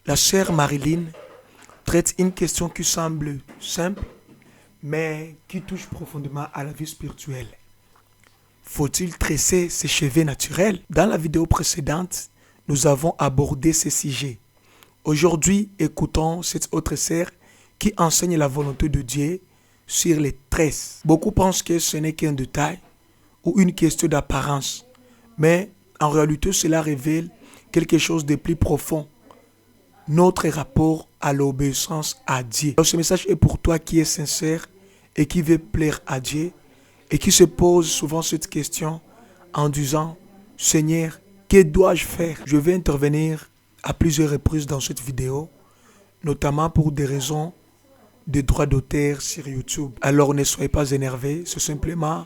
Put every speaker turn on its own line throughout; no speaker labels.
La sœur Marilyn traite une question qui semble simple, mais qui touche profondément à la vie spirituelle. Faut-il tresser ses cheveux naturels? Dans la vidéo précédente, nous avons abordé ce sujet. Aujourd'hui, écoutons cette autre sœur qui enseigne la volonté de Dieu sur les tresses. Beaucoup pensent que ce n'est qu'un détail ou une question d'apparence, mais en réalité, cela révèle quelque chose de plus profond, notre rapport à l'obéissance à Dieu. Alors, ce message est pour toi qui es sincère et qui veut plaire à Dieu et qui se pose souvent cette question en disant « Seigneur, que dois-je faire ?» Je vais intervenir à plusieurs reprises dans cette vidéo, notamment pour des raisons de droits d'auteur sur YouTube. Alors ne soyez pas énervés, c'est simplement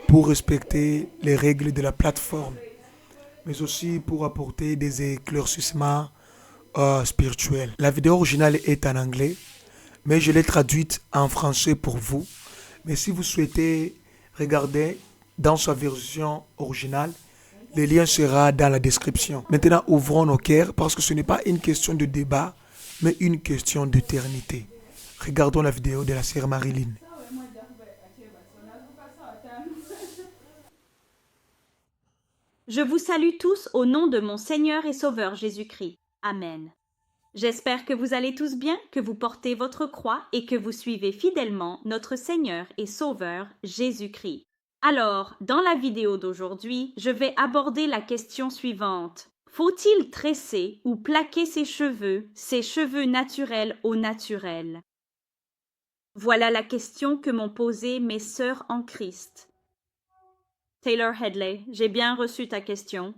pour respecter les règles de la plateforme, mais aussi pour apporter des éclaircissements spirituels. La vidéo originale est en anglais, mais je l'ai traduite en français pour vous. Mais si vous souhaitez regarder dans sa version originale, le lien sera dans la description. Maintenant, ouvrons nos cœurs parce que ce n'est pas une question de débat, mais une question d'éternité. Regardons la vidéo de la sœur Marilyn.
Je vous salue tous au nom de mon Seigneur et Sauveur Jésus-Christ. Amen. J'espère que vous allez tous bien, que vous portez votre croix et que vous suivez fidèlement notre Seigneur et Sauveur Jésus-Christ. Alors, dans la vidéo d'aujourd'hui, je vais aborder la question suivante. Faut-il tresser ou plaquer ses cheveux naturels au naturel? Voilà la question que m'ont posée mes sœurs en Christ. Taylor Headley, j'ai bien reçu ta question.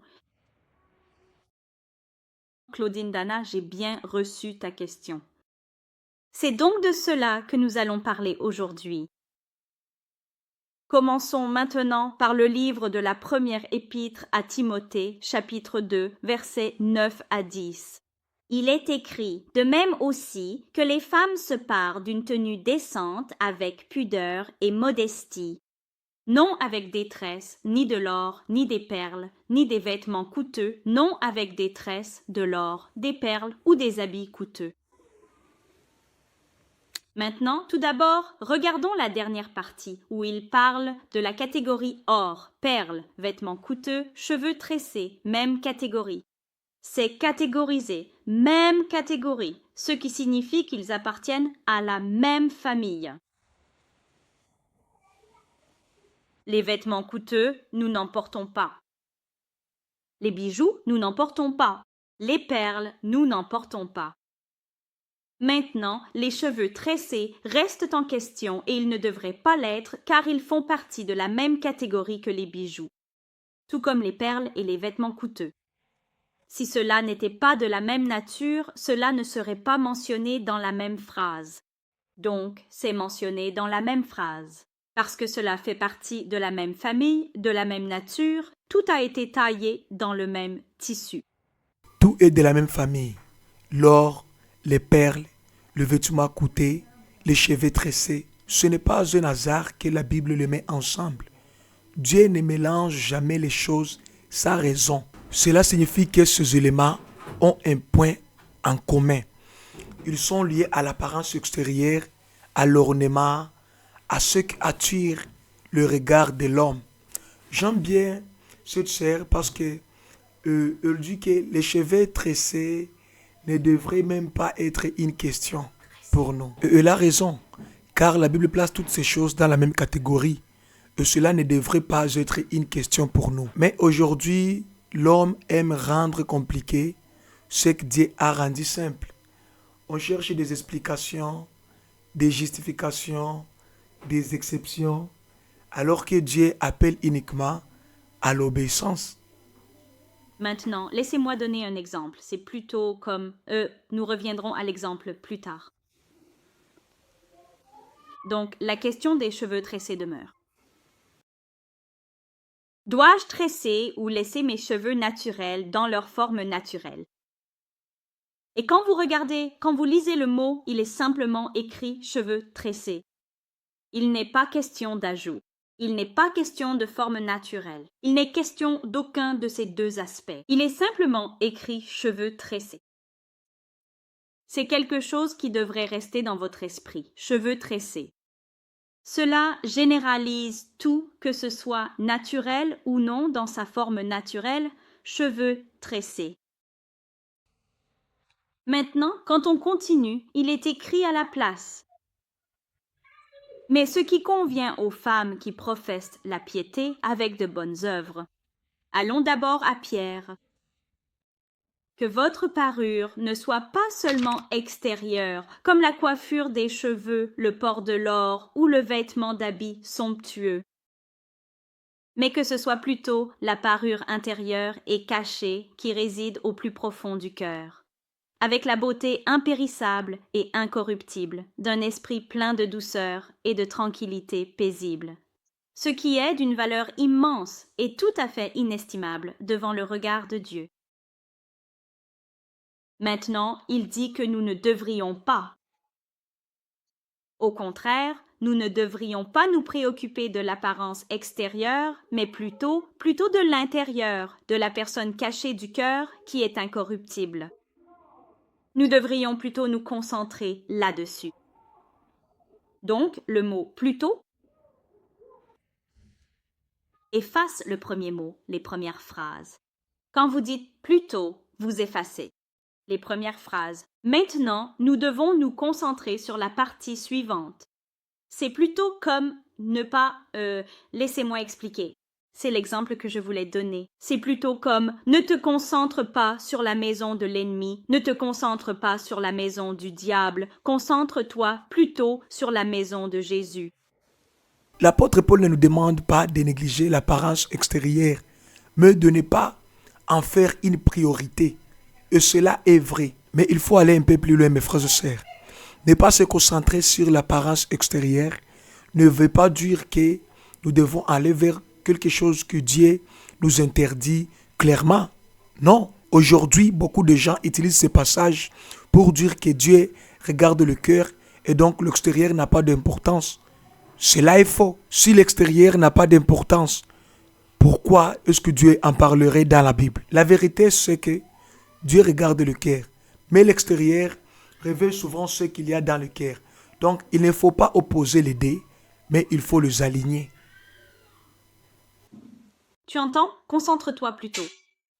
Claudine Dana, j'ai bien reçu ta question. C'est donc de cela que nous allons parler aujourd'hui. Commençons maintenant par le livre de la première épître à Timothée, chapitre 2, versets 9 à 10. Il est écrit, de même aussi, que les femmes se parent d'une tenue décente avec pudeur et modestie, non avec des tresses, ni de l'or, ni des perles, ni des vêtements coûteux, non avec des tresses, de l'or, des perles ou des habits coûteux. Maintenant, tout d'abord, regardons la dernière partie, où il parle de la catégorie or, perles, vêtements coûteux, cheveux tressés, même catégorie. C'est catégorisé, même catégorie, ce qui signifie qu'ils appartiennent à la même famille. Les vêtements coûteux, nous n'en portons pas. Les bijoux, nous n'en portons pas. Les perles, nous n'en portons pas. Maintenant, les cheveux tressés restent en question et ils ne devraient pas l'être car ils font partie de la même catégorie que les bijoux, tout comme les perles et les vêtements coûteux. Si cela n'était pas de la même nature, cela ne serait pas mentionné dans la même phrase. Donc, c'est mentionné dans la même phrase. Parce que cela fait partie de la même famille, de la même nature, tout a été taillé dans le même tissu.
Tout est de la même famille. L'or, les perles, le vêtement coûté, les cheveux tressés. Ce n'est pas un hasard que la Bible les met ensemble. Dieu ne mélange jamais les choses sans raison. Cela signifie que ces éléments ont un point en commun. Ils sont liés à l'apparence extérieure, à l'ornement, à ce qui attire le regard de l'homme. J'aime bien cette sœur parce que elle dit que les cheveux tressés ne devraient même pas être une question pour nous. Et elle a raison, car la Bible place toutes ces choses dans la même catégorie. Et cela ne devrait pas être une question pour nous. Mais aujourd'hui, l'homme aime rendre compliqué ce que Dieu a rendu simple. On cherche des explications, des justifications, des exceptions, alors que Dieu appelle uniquement à l'obéissance.
Maintenant, laissez-moi donner un exemple. C'est plutôt comme nous reviendrons à l'exemple plus tard. Donc, la question des cheveux tressés demeure. Dois-je tresser ou laisser mes cheveux naturels dans leur forme naturelle? Et quand vous lisez le mot, il est simplement écrit cheveux tressés. Il n'est pas question d'ajout. Il n'est pas question de forme naturelle. Il n'est question d'aucun de ces deux aspects. Il est simplement écrit cheveux tressés. C'est quelque chose qui devrait rester dans votre esprit. Cheveux tressés. Cela généralise tout, que ce soit naturel ou non dans sa forme naturelle, cheveux tressés. Maintenant, quand on continue, il est écrit à la place. Mais ce qui convient aux femmes qui professent la piété avec de bonnes œuvres. Allons d'abord à Pierre. Que votre parure ne soit pas seulement extérieure, comme la coiffure des cheveux, le port de l'or ou le vêtement d'habits somptueux, mais que ce soit plutôt la parure intérieure et cachée qui réside au plus profond du cœur, avec la beauté impérissable et incorruptible d'un esprit plein de douceur et de tranquillité paisible, ce qui est d'une valeur immense et tout à fait inestimable devant le regard de Dieu. Maintenant, il dit que nous ne devrions pas. Au contraire, nous ne devrions pas nous préoccuper de l'apparence extérieure, mais plutôt de l'intérieur, de la personne cachée du cœur qui est incorruptible. Nous devrions plutôt nous concentrer là-dessus. Donc, le mot « plutôt » efface le premier mot, les premières phrases. Quand vous dites « plutôt », vous effacez les premières phrases. Maintenant, nous devons nous concentrer sur la partie suivante. C'est plutôt comme ne pas laissez-moi expliquer. C'est l'exemple que je voulais donner. C'est plutôt comme ne te concentre pas sur la maison de l'ennemi, ne te concentre pas sur la maison du diable, concentre-toi plutôt sur la maison de Jésus.
L'apôtre Paul ne nous demande pas de négliger l'apparence extérieure, mais de ne pas en faire une priorité. Et cela est vrai. Mais il faut aller un peu plus loin, mes frères et sœurs. Ne pas se concentrer sur l'apparence extérieure ne veut pas dire que nous devons aller vers quelque chose que Dieu nous interdit clairement. Non. Aujourd'hui, beaucoup de gens utilisent ces passages pour dire que Dieu regarde le cœur et donc l'extérieur n'a pas d'importance. Cela est faux. Si l'extérieur n'a pas d'importance, pourquoi est-ce que Dieu en parlerait dans la Bible? La vérité, c'est que Dieu regarde le cœur, mais l'extérieur révèle souvent ce qu'il y a dans le cœur. Donc, il ne faut pas opposer les deux, mais il faut les aligner.
Tu entends? Concentre-toi plutôt.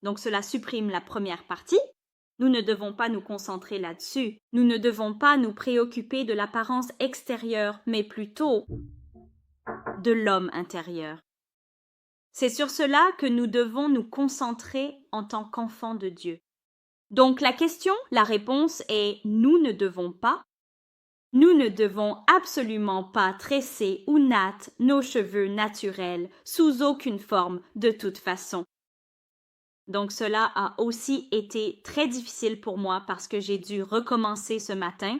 Donc, cela supprime la première partie. Nous ne devons pas nous concentrer là-dessus. Nous ne devons pas nous préoccuper de l'apparence extérieure, mais plutôt de l'homme intérieur. C'est sur cela que nous devons nous concentrer en tant qu'enfants de Dieu. Donc la réponse est nous ne devons absolument pas tresser ou natter nos cheveux naturels sous aucune forme de toute façon. Donc cela a aussi été très difficile pour moi parce que j'ai dû recommencer ce matin.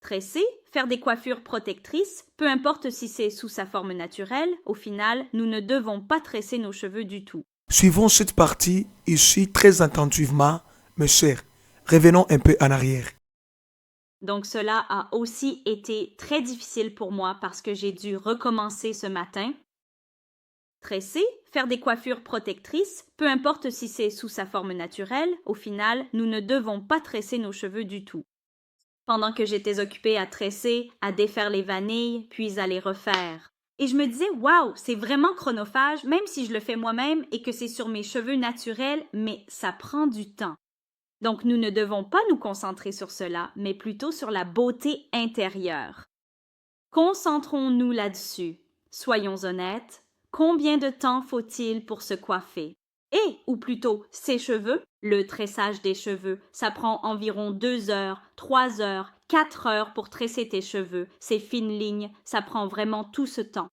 Tresser, faire des coiffures protectrices, peu importe si c'est sous sa forme naturelle, au final, nous ne devons pas tresser nos cheveux du tout.
Suivons cette partie ici très attentivement, mes sœurs. Revenons un peu en arrière.
Donc cela a aussi été très difficile pour moi parce que j'ai dû recommencer ce matin. Tresser, faire des coiffures protectrices, peu importe si c'est sous sa forme naturelle, au final, nous ne devons pas tresser nos cheveux du tout. Pendant que j'étais occupée à tresser, à défaire les vanilles, puis à les refaire. Et je me disais, waouh, c'est vraiment chronophage, même si je le fais moi-même et que c'est sur mes cheveux naturels, mais ça prend du temps. Donc nous ne devons pas nous concentrer sur cela, mais plutôt sur la beauté intérieure. Concentrons-nous là-dessus. Soyons honnêtes, combien de temps faut-il pour se coiffer? Ou plutôt ses cheveux, le tressage des cheveux, ça prend environ 2 heures, 3 heures, 4 heures pour tresser tes cheveux, ces fines lignes, ça prend vraiment tout ce temps.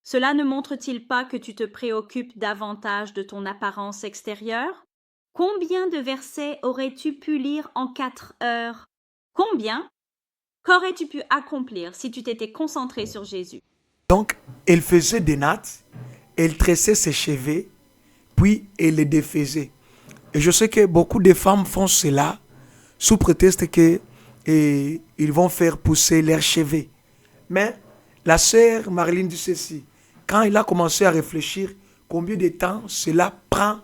Cela ne montre-t-il pas que tu te préoccupes davantage de ton apparence extérieure? Combien de versets aurais-tu pu lire en 4 heures? Combien? Qu'aurais-tu pu accomplir si tu t'étais concentré sur Jésus?
Donc, elle faisait des nattes, elle tressait ses cheveux, puis elle les défaisait. Et je sais que beaucoup de femmes font cela sous prétexte qu'ils vont faire pousser leurs cheveux. Mais la sœur Marilyn dit ceci. Quand elle a commencé à réfléchir combien de temps cela prend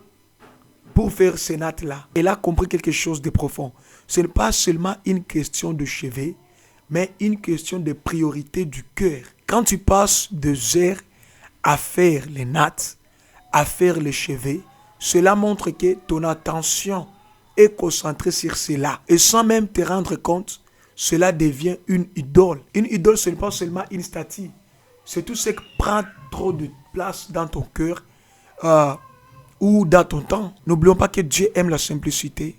pour faire ces nattes-là, elle a compris quelque chose de profond. Ce n'est pas seulement une question de chevet, mais une question de priorité du cœur. Quand tu passes 2 heures à faire les nattes, à faire les cheveux, cela montre que ton attention est concentrée sur cela. Et sans même te rendre compte, cela devient une idole. Une idole, ce n'est pas seulement une statue. C'est tout ce qui prend trop de place dans ton cœur ou dans ton temps. N'oublions pas que Dieu aime la simplicité.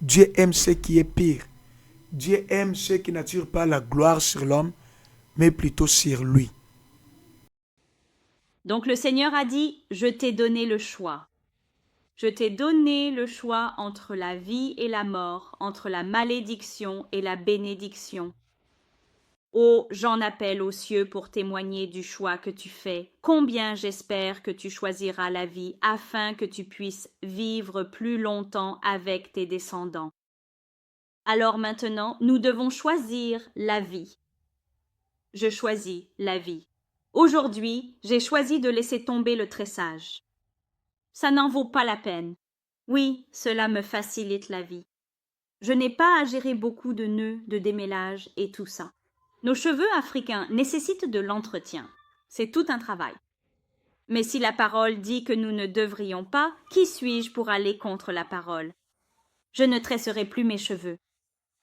Dieu aime ce qui est pire. Dieu aime ce qui n'attire pas la gloire sur l'homme, mais plutôt sur lui.
Donc le Seigneur a dit, je t'ai donné le choix. Je t'ai donné le choix entre la vie et la mort, entre la malédiction et la bénédiction. Oh, j'en appelle aux cieux pour témoigner du choix que tu fais. Combien j'espère que tu choisiras la vie afin que tu puisses vivre plus longtemps avec tes descendants. Alors maintenant, nous devons choisir la vie. Je choisis la vie. Aujourd'hui, j'ai choisi de laisser tomber le tressage. Ça n'en vaut pas la peine. Oui, cela me facilite la vie. Je n'ai pas à gérer beaucoup de nœuds, de démêlages et tout ça. Nos cheveux africains nécessitent de l'entretien. C'est tout un travail. Mais si la parole dit que nous ne devrions pas, qui suis-je pour aller contre la parole? Je ne tresserai plus mes cheveux.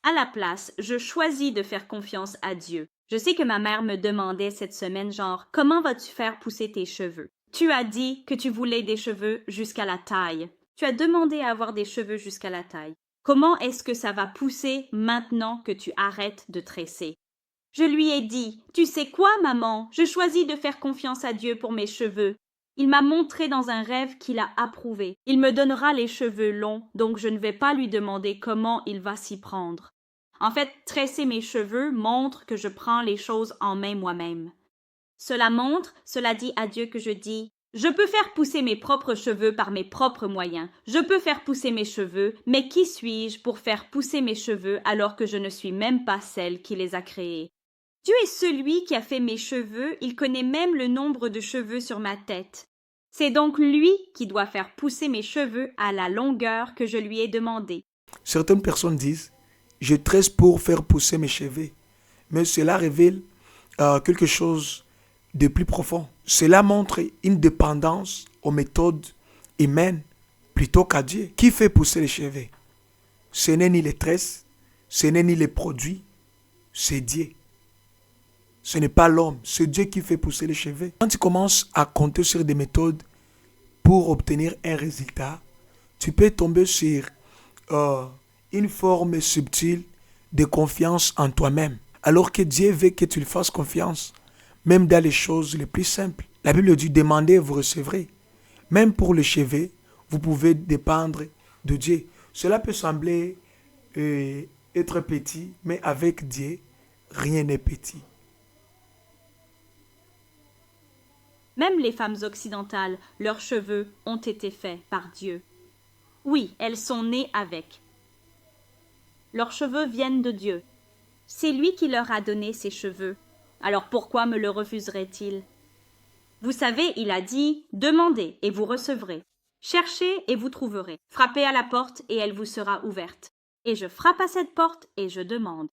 À la place, je choisis de faire confiance à Dieu. Je sais que ma mère me demandait cette semaine genre « Comment vas-tu faire pousser tes cheveux ?» Tu as dit que tu voulais des cheveux jusqu'à la taille. Tu as demandé à avoir des cheveux jusqu'à la taille. Comment est-ce que ça va pousser maintenant que tu arrêtes de tresser? Je lui ai dit « Tu sais quoi, maman? Je choisis de faire confiance à Dieu pour mes cheveux. » Il m'a montré dans un rêve qu'il a approuvé. Il me donnera les cheveux longs, donc je ne vais pas lui demander comment il va s'y prendre. En fait, tresser mes cheveux montre que je prends les choses en main moi-même. Cela dit à Dieu que je dis « Je peux faire pousser mes propres cheveux par mes propres moyens. Je peux faire pousser mes cheveux, mais qui suis-je pour faire pousser mes cheveux alors que je ne suis même pas celle qui les a créés? Dieu est celui qui a fait mes cheveux, il connaît même le nombre de cheveux sur ma tête. C'est donc lui qui doit faire pousser mes cheveux à la longueur que je lui ai demandée. »
Certaines personnes disent « Je tresse pour faire pousser mes cheveux ». Mais cela révèle quelque chose de plus profond. Cela montre une dépendance aux méthodes humaines plutôt qu'à Dieu. Qui fait pousser les cheveux? Ce n'est ni les tresses, ce n'est ni les produits, c'est Dieu. Ce n'est pas l'homme, c'est Dieu qui fait pousser les cheveux. Quand tu commences à compter sur des méthodes pour obtenir un résultat, tu peux tomber sur une forme subtile de confiance en toi-même. Alors que Dieu veut que tu lui fasses confiance, même dans les choses les plus simples. La Bible dit, demandez, vous recevrez. Même pour les cheveux, vous pouvez dépendre de Dieu. Cela peut sembler être petit, mais avec Dieu, rien n'est petit.
Même les femmes occidentales, leurs cheveux ont été faits par Dieu. Oui, elles sont nées avec. Leurs cheveux viennent de Dieu. C'est lui qui leur a donné ces cheveux. Alors pourquoi me le refuserait-il? Vous savez, il a dit « Demandez et vous recevrez. Cherchez et vous trouverez. Frappez à la porte et elle vous sera ouverte. Et je frappe à cette porte et je demande. »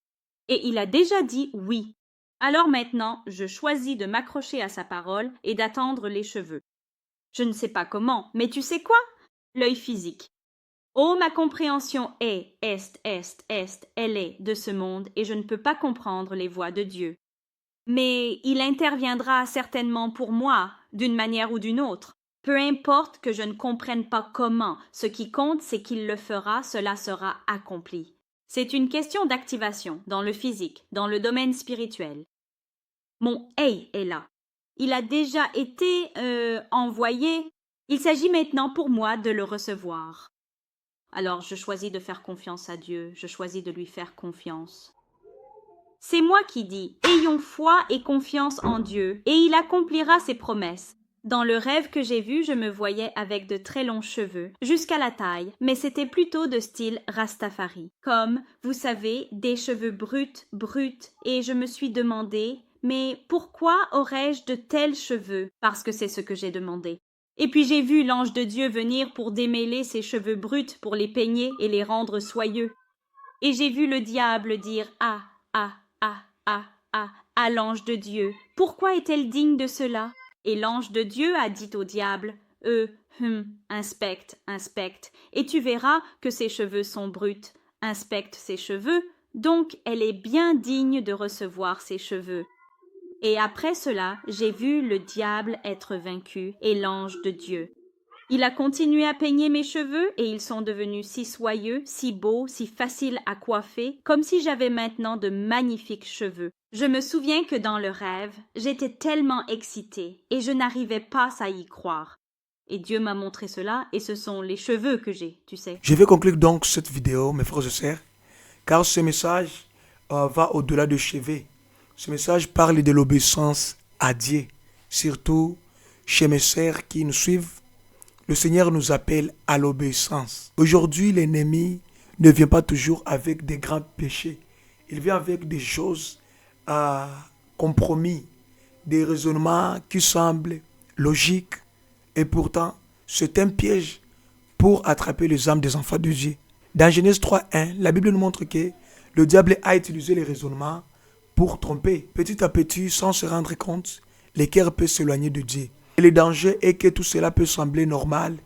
Et il a déjà dit « Oui. » Alors maintenant, je choisis de m'accrocher à sa parole et d'attendre les cheveux. Je ne sais pas comment, mais tu sais quoi? L'œil physique. Oh, ma compréhension est, elle est de ce monde et je ne peux pas comprendre les voies de Dieu. Mais il interviendra certainement pour moi, d'une manière ou d'une autre. Peu importe que je ne comprenne pas comment, ce qui compte, c'est qu'il le fera, cela sera accompli. C'est une question d'activation, dans le physique, dans le domaine spirituel. Mon « hey » est là. Il a déjà été envoyé. Il s'agit maintenant pour moi de le recevoir. Alors je choisis de faire confiance à Dieu, je choisis de lui faire confiance. C'est moi qui dis « Ayons foi et confiance en Dieu, et il accomplira ses promesses. » Dans le rêve que j'ai vu, je me voyais avec de très longs cheveux, jusqu'à la taille, mais c'était plutôt de style Rastafari. Comme, vous savez, des cheveux bruts, et je me suis demandé « Mais pourquoi aurais-je de tels cheveux ?» Parce que c'est ce que j'ai demandé. Et puis j'ai vu l'ange de Dieu venir pour démêler ses cheveux bruts, pour les peigner et les rendre soyeux. Et j'ai vu le diable dire « Ah, ah, ah, ah, ah » à l'ange de Dieu. « Pourquoi est-elle digne de cela ?» Et l'ange de Dieu a dit au diable « inspecte, inspecte, et tu verras que ses cheveux sont bruts. Inspecte ses cheveux, donc elle est bien digne de recevoir ses cheveux. » Et après cela, j'ai vu le diable être vaincu et l'ange de Dieu. Il a continué à peigner mes cheveux et ils sont devenus si soyeux, si beaux, si faciles à coiffer, comme si j'avais maintenant de magnifiques cheveux. Je me souviens que dans le rêve, j'étais tellement excitée et je n'arrivais pas à y croire. Et Dieu m'a montré cela et ce sont les cheveux que j'ai, tu sais.
Je vais conclure donc cette vidéo, mes frères et sœurs, car ce message va au-delà de cheveux. Ce message parle de l'obéissance à Dieu, surtout chez mes sœurs qui nous suivent. Le Seigneur nous appelle à l'obéissance. Aujourd'hui, l'ennemi ne vient pas toujours avec des grands péchés. Il vient avec des choses compromis, des raisonnements qui semblent logiques. Et pourtant, c'est un piège pour attraper les âmes des enfants de Dieu. Dans Genèse 3:1, la Bible nous montre que le diable a utilisé les raisonnements pour tromper. Petit à petit, sans se rendre compte, le cœur peut s'éloigner de Dieu. Et le danger est que tout cela peut sembler normal,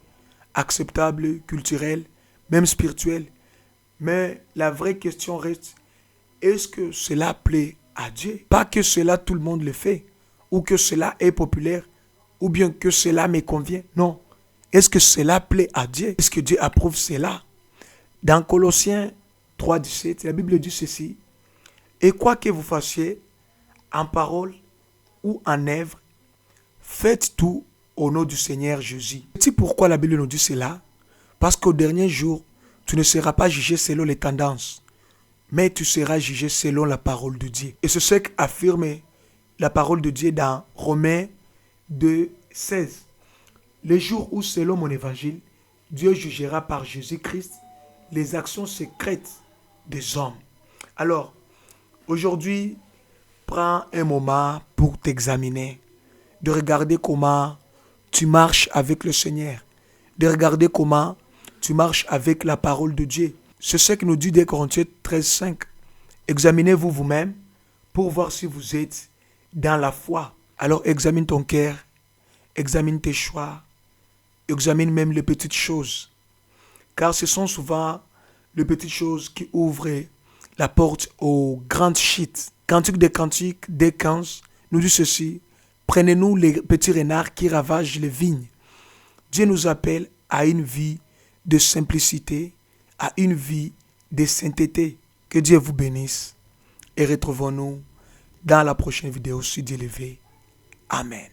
acceptable, culturel, même spirituel. Mais la vraie question reste, est-ce que cela plaît à Dieu? Pas que cela tout le monde le fait, ou que cela est populaire, ou bien que cela me convient. Non. Est-ce que cela plaît à Dieu? Est-ce que Dieu approuve cela? Dans Colossiens 3:17, la Bible dit ceci. Et quoi que vous fassiez, en parole ou en œuvre, faites tout au nom du Seigneur Jésus. C'est pourquoi la Bible nous dit cela? Parce qu'au dernier jour, tu ne seras pas jugé selon les tendances, mais tu seras jugé selon la parole de Dieu. Et c'est ce qu'affirme la parole de Dieu dans Romains 2:16. Les jours où, selon mon évangile, Dieu jugera par Jésus-Christ les actions secrètes des hommes. Alors, aujourd'hui, prends un moment pour t'examiner, de regarder comment tu marches avec le Seigneur, de regarder comment tu marches avec la parole de Dieu. C'est ce que nous dit 2 Corinthiens 13:5. Examinez-vous vous-même pour voir si vous êtes dans la foi. Alors examine ton cœur, examine tes choix, examine même les petites choses. Car ce sont souvent les petites choses qui ouvrent la porte aux grandes shit. Cantique des Cantiques, dès 15, nous dit ceci. Prenez-nous les petits renards qui ravagent les vignes. Dieu nous appelle à une vie de simplicité, à une vie de sainteté. Que Dieu vous bénisse et retrouvons-nous dans la prochaine vidéo si Dieu le veut. Amen.